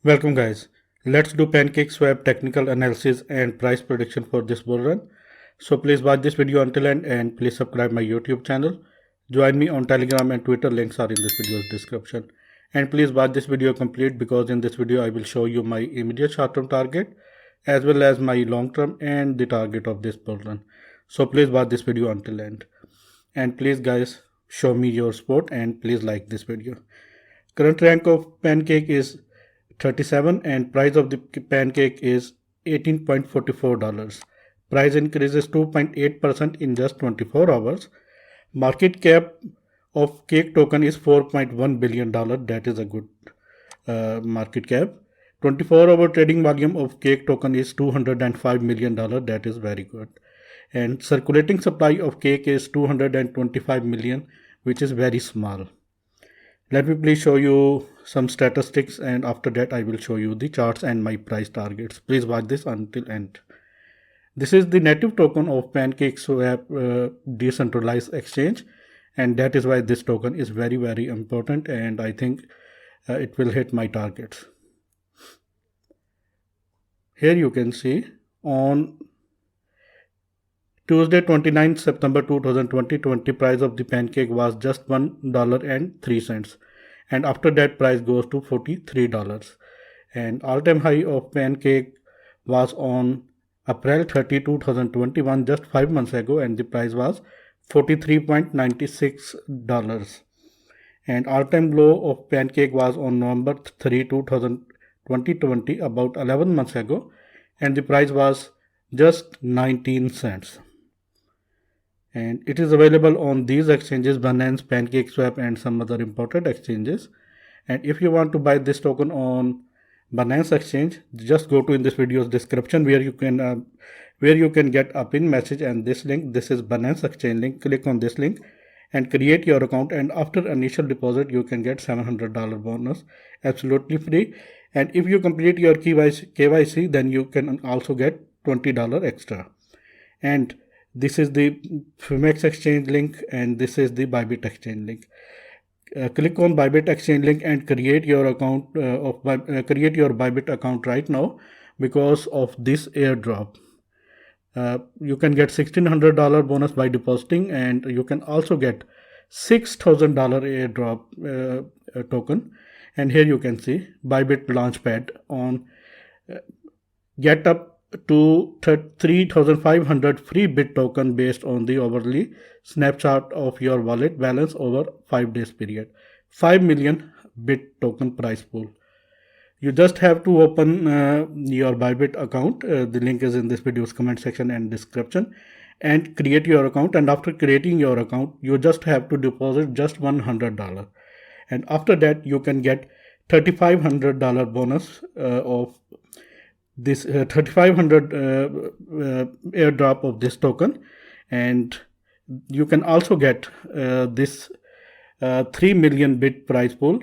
Welcome guys. Let's do pancake swap technical analysis and price prediction for this bull run. So please watch this video until end and please subscribe my YouTube channel. Join me on Telegram and Twitter, links are in this video's description. And please watch this video complete because in this video I will show you my immediate short-term target as well as my long-term and the target of this bull run. So please watch this video until end. And please guys show me your support and please like this video. Current rank of pancake is 37 and price of the pancake is $18.44. Price increases 2.8% in just 24 hours. Market cap of cake token is $4.1 billion. That is a good market cap. 24-hour trading volume of cake token is $205 million. That is very good. And circulating supply of cake is 225 million, which is very small. Let me please show you some statistics and after that I will show you the charts and my price targets. Please watch this until end. This is the native token of PancakeSwap decentralized exchange, and that is why this token is very important, and I think it will hit my targets. Here you can see on Tuesday 29th September 2020 price of the pancake was just $1.03, and after that price goes to $43, and all-time high of pancake was on April 30 2021, just 5 months ago, and the price was $43.96, and all-time low of pancake was on November 3 2020, about 11 months ago, and the price was just 19 cents. And it is available on these exchanges: Binance, PancakeSwap, and some other important exchanges. And if you want to buy this token on Binance exchange, just go to in this video's description where you can get a pin message and this link. This is Binance exchange link. Click on this link and create your account, and after initial deposit you can get $700 bonus absolutely free. And if you complete your KYC, then you can also get $20 extra. And this is the Fimex exchange link, and this is the Bybit exchange link. Click on Bybit exchange link and create your account create your Bybit account right now because of this airdrop. You can get $1,600 bonus by depositing, and you can also get $6,000 airdrop token. And here you can see Bybit Launchpad on get up to 3,500 free bit token based on the hourly snapshot of your wallet balance over 5 days period. 5 million bit token price pool. You just have to open your Bybit account. The link is in this video's comment section and description, and create your account. And after creating your account, you just have to deposit just $100, and after that you can get $3,500 bonus of this 3,500 airdrop of this token. And you can also get this 3 million bit price pool.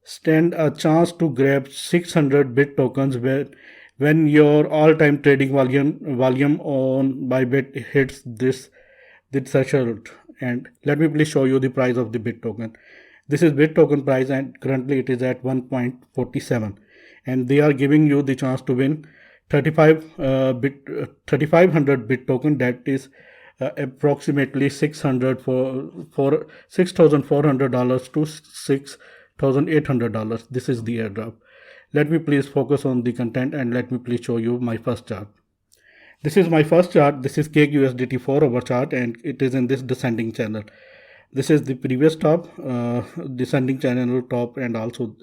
Stand a chance to grab 600 bit tokens when your all-time trading volume on Bybit hits this threshold. And let me please show you the price of the bit token. This is bit token price, and currently it is at 1.47, and they are giving you the chance to win 3,500 bit token. That is approximately $6,400 to $6,800. This is the airdrop. Let me please focus on the content, and let me please show you my first chart. This is my first chart. This is Cake USDT 4-hour chart, and it is in this descending channel. This is the previous top, descending channel top, and also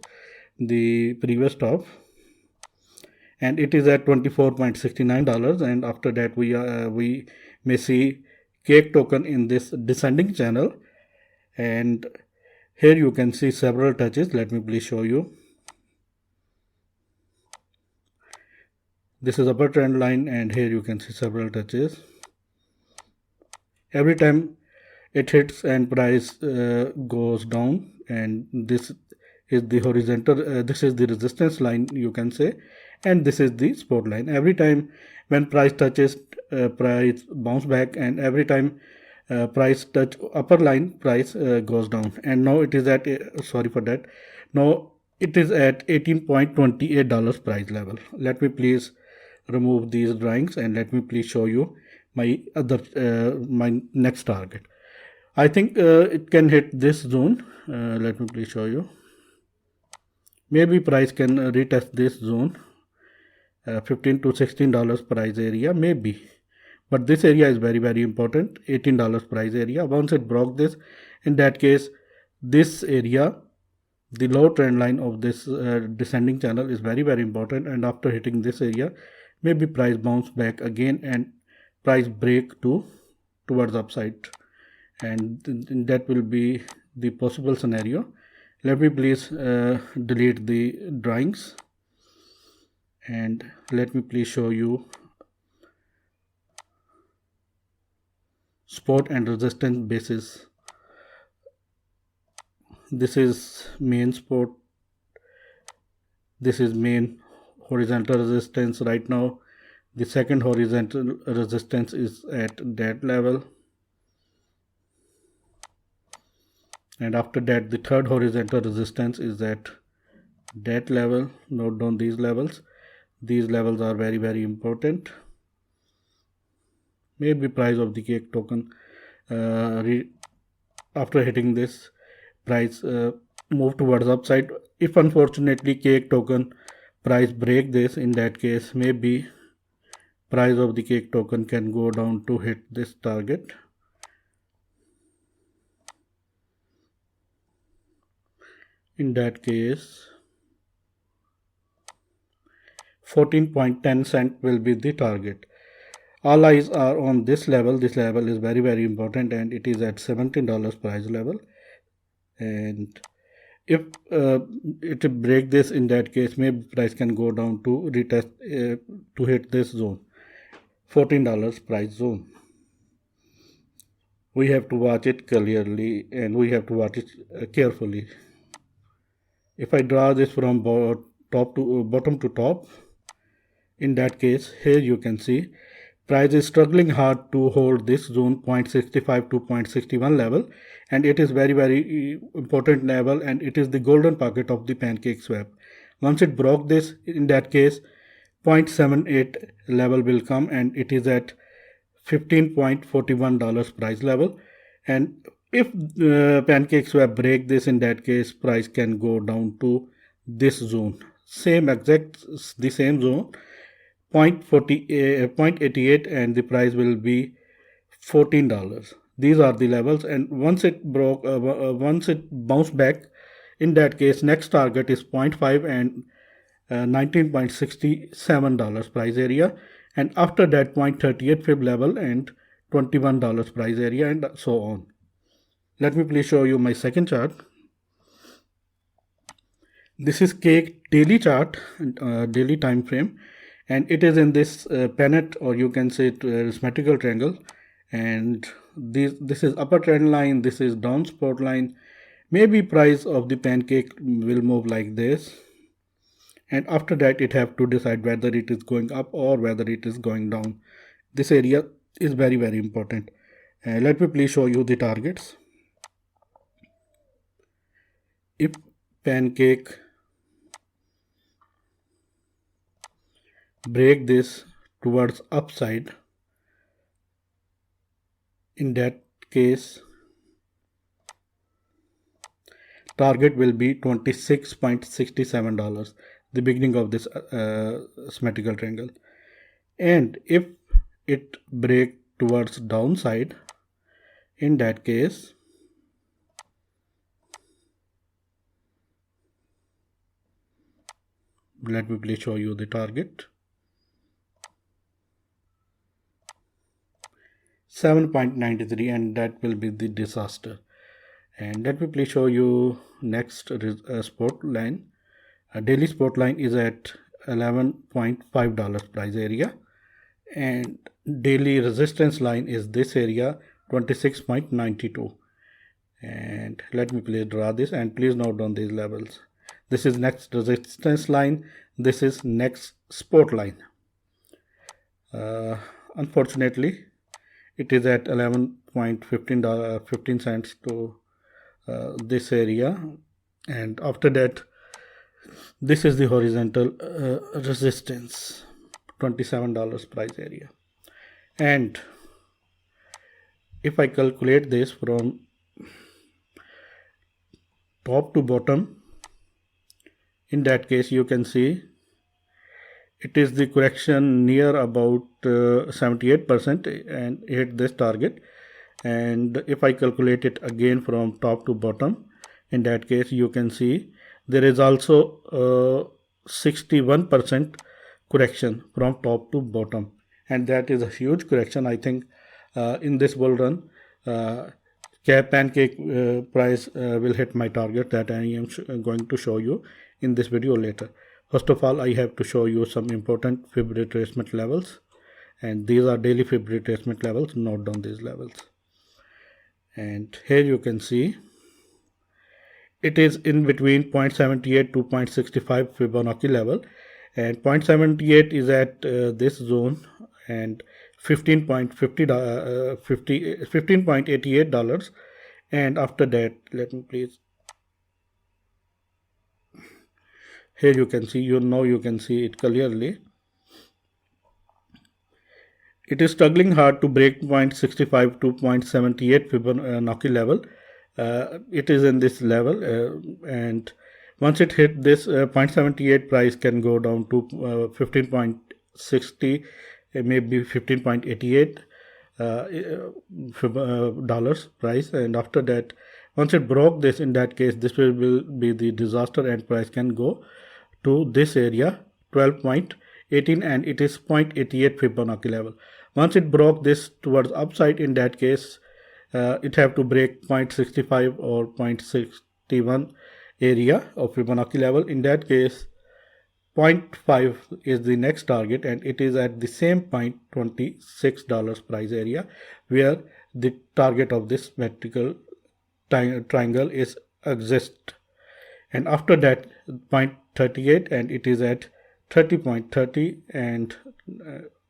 the previous top, and it is at $24.69. And after that we may see cake token in this descending channel, and here you can see several touches. Let me please show you. This is upper trend line, and here you can see several touches. Every time it hits and price goes down, and this is the horizontal, this is the resistance line, you can say, and this is the support line. Every time when price touches, price bounce back, and every time price touch upper line, price goes down. And now it is at sorry for that, now it is at $18.28 price level. Let me please remove these drawings and let me please show you my my next target. I think it can hit this zone. Let me please show you. Maybe price can retest this zone, $15 to $16 price area, maybe. But this area is very important, $18 price area. Once it broke this, in that case, this area, the low trend line of this descending channel is very important, and after hitting this area, maybe price bounce back again and price break towards upside, and that will be the possible scenario. Let me please delete the drawings and let me please show you support and resistance basis. This is main support, this is main horizontal resistance. Right now the second horizontal resistance is at that level, and after that the third horizontal resistance is at that level. Note down these levels. These levels are very important. Maybe price of the cake token after hitting this, price move towards upside. If unfortunately cake token price break this, in that case maybe price of the cake token can go down to hit this target. In that case 14.10 cent will be the target. All eyes are on this level. This level is very important, and it is at $17 price level. And if it break this, in that case maybe price can go down to retest to hit this zone, $14 price zone. We have to watch it clearly and we have to watch it carefully. If I draw this from bottom to top, in that case here you can see price is struggling hard to hold this zone 0.65 to 0.61 level, and it is very important level, and it is the golden pocket of the pancake swap. Once it broke this, in that case 0.78 level will come, and it is at $15.41 price level. And if pancake swap break this, in that case price can go down to this zone, the same zone, 0.88, and the price will be $14. These are the levels, and once it broke, once it bounced back, in that case next target is 0.5 and $19.67 price area, and after that 0.38 fib level and $21 price area, and so on. Let me please show you my second chart. This is cake daily chart, daily time frame, and it is in this pennant, or you can say symmetrical triangle, and this is upper trend line, this is down support line. Maybe price of the pancake will move like this, and after that it have to decide whether it is going up or whether it is going down. This area is very important. Let me please show you the targets. If pancake break this towards upside, in that case target will be $26.67, the beginning of this symmetrical triangle. And if it break towards downside, in that case let me please show you the target, 7.93, and that will be the disaster. And let me please show you next support line. Daily support line is at $11.5 price area, and daily resistance line is this area, 26.92. and let me please draw this, and please note down these levels. This is next resistance line, this is next support line. Unfortunately it is at 11.15 cents to this area, and after that this is the horizontal resistance, $27 price area. And if I calculate this from top to bottom, in that case you can see it is the correction near about 78% and hit this target. And if I calculate it again from top to bottom, in that case you can see there is also 61% correction from top to bottom, and that is a huge correction. I think in this bull run pancake price will hit my target that I am going to show you in this video later. First of all, I have to show you some important fib retracement levels, and these are daily fib retracement levels. Note down these levels. And here you can see it is in between 0.78 to 0.65 Fibonacci level, and 0.78 is at this zone, and $15.88, and after that, let me please, here you can see, you can see it clearly. It is struggling hard to break 0.65 to 0.78 Fibonacci level. It is in this level, and once it hit this 0.78, price can go down to 15.60, maybe 15.88 dollars price. And after that, once it broke this, in that case this will be the disaster, and price can go to this area 12.18, and it is 0.88 Fibonacci level. Once it broke this towards upside, in that case it have to break 0.65 or 0.61 area of Fibonacci level. In that case 0.5 is the next target, and it is at the same point $26 price area where the target of this vertical triangle is exist. And after that 0.38, and it is at 30.30, and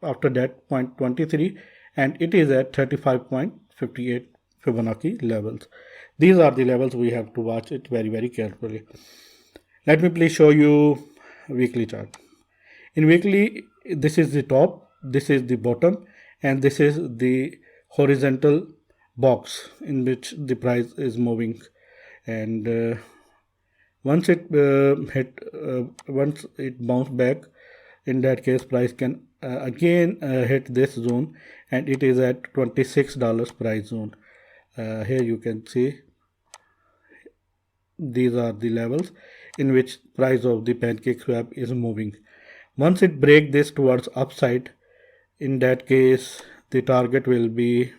after that 0.23, and it is at 35.58 Fibonacci levels. These are the levels we have to watch it very carefully. Let me please show you weekly chart. In weekly, this is the top, this is the bottom, and this is the horizontal box in which the price is moving. And once it once it bounce back, in that case price can again hit this zone, and it is at $26 price zone. Here you can see these are the levels in which price of the pancake swap is moving. Once it break this towards upside, in that case the target will be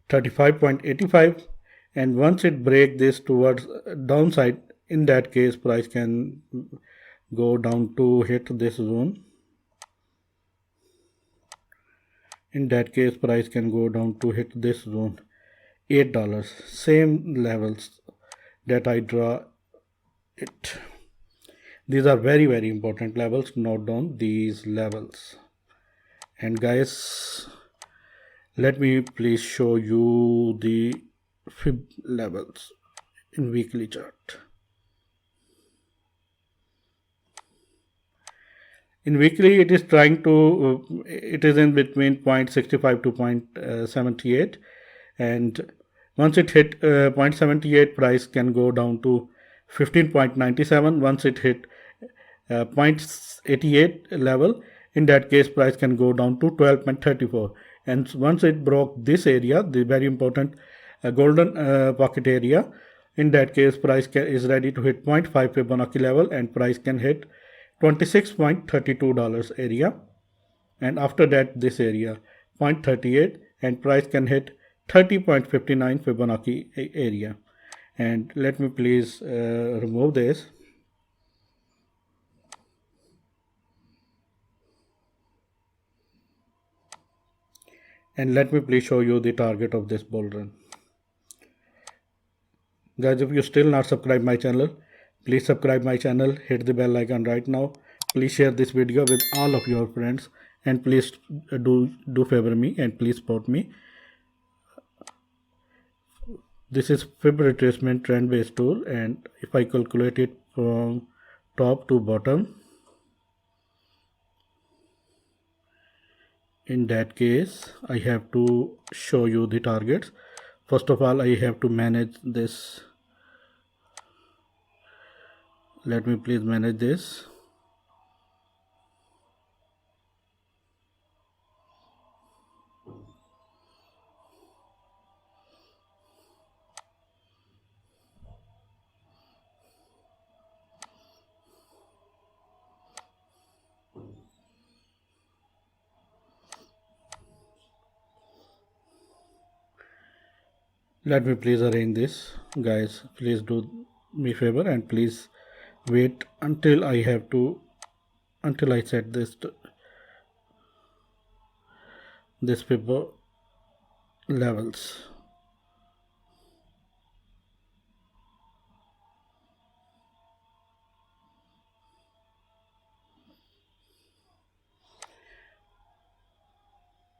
35.85, and once it break this towards downside, in that case price can go down to hit this zone. In that case price can go down to hit this zone, $8, same levels that I draw it. These are very important levels. Note down these levels. And guys, let me please show you the fib levels in weekly chart. In weekly, it is trying to, it is in between 0.65 to 0.78, and once it hit 0.78, price can go down to 15.97. Once it hit 0.88 level, in that case price can go down to 12.34, and once it broke this area, the very important golden pocket area, in that case price is ready to hit 0.5 Fibonacci level, and price can hit $26.32 area, and after that this area 0.38, and price can hit 30.59 Fibonacci area. And let me please remove this. And let me please show you the target of this bull run. Guys, if you still not subscribe my channel, please subscribe my channel, hit the bell icon right now. Please share this video with all of your friends, and please do favor me and please support me. This is fib retracement trend based tool, and if I calculate it from top to bottom, in that case I have to show you the targets. First of all, I have to manage this. Let me please manage this. Let me please arrange this. Guys, please do me favor and please wait until I set this paper levels.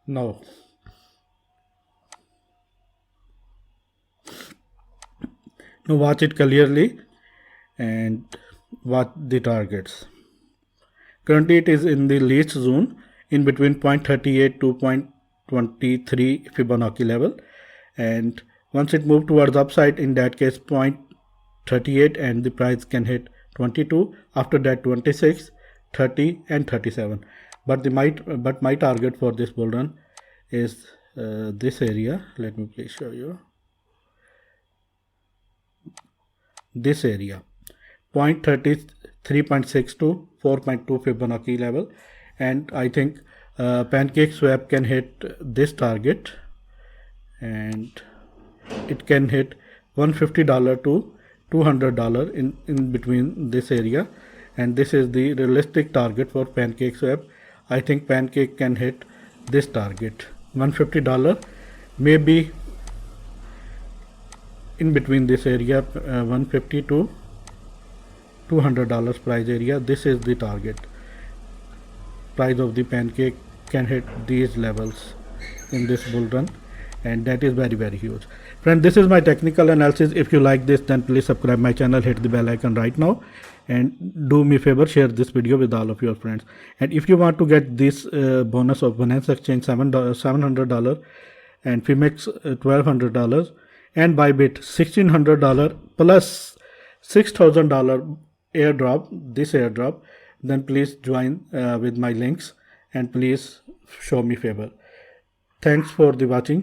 Now watch it clearly and watch the targets. Currently it is in the least zone in between 0.38 to 0.23 Fibonacci level, and once it moves towards upside, in that case 0.38, and the price can hit 22, after that 26, 30 and 37. But my target for this bull run is this area. Let me please show you this area, 0.33.6 to 4.2 Fibonacci level, and I think Pancake Swap can hit this target, and it can hit $150 to $200 in between this area, and this is the realistic target for Pancake Swap. I think Pancake can hit this target, $150, maybe in between this area, 150 to $200 price area. This is the target price of the Pancake, can hit these levels in this bull run, and that is very, very huge. Friend, this is my technical analysis. If you like this, then please subscribe my channel, hit the bell icon right now, and do me a favor, share this video with all of your friends. And if you want to get this bonus of Binance Exchange $700 and Fimex $1,200 and Bybit $1,600 plus $6,000 airdrop, then please join with my links, and please show me favor. Thanks for the watching.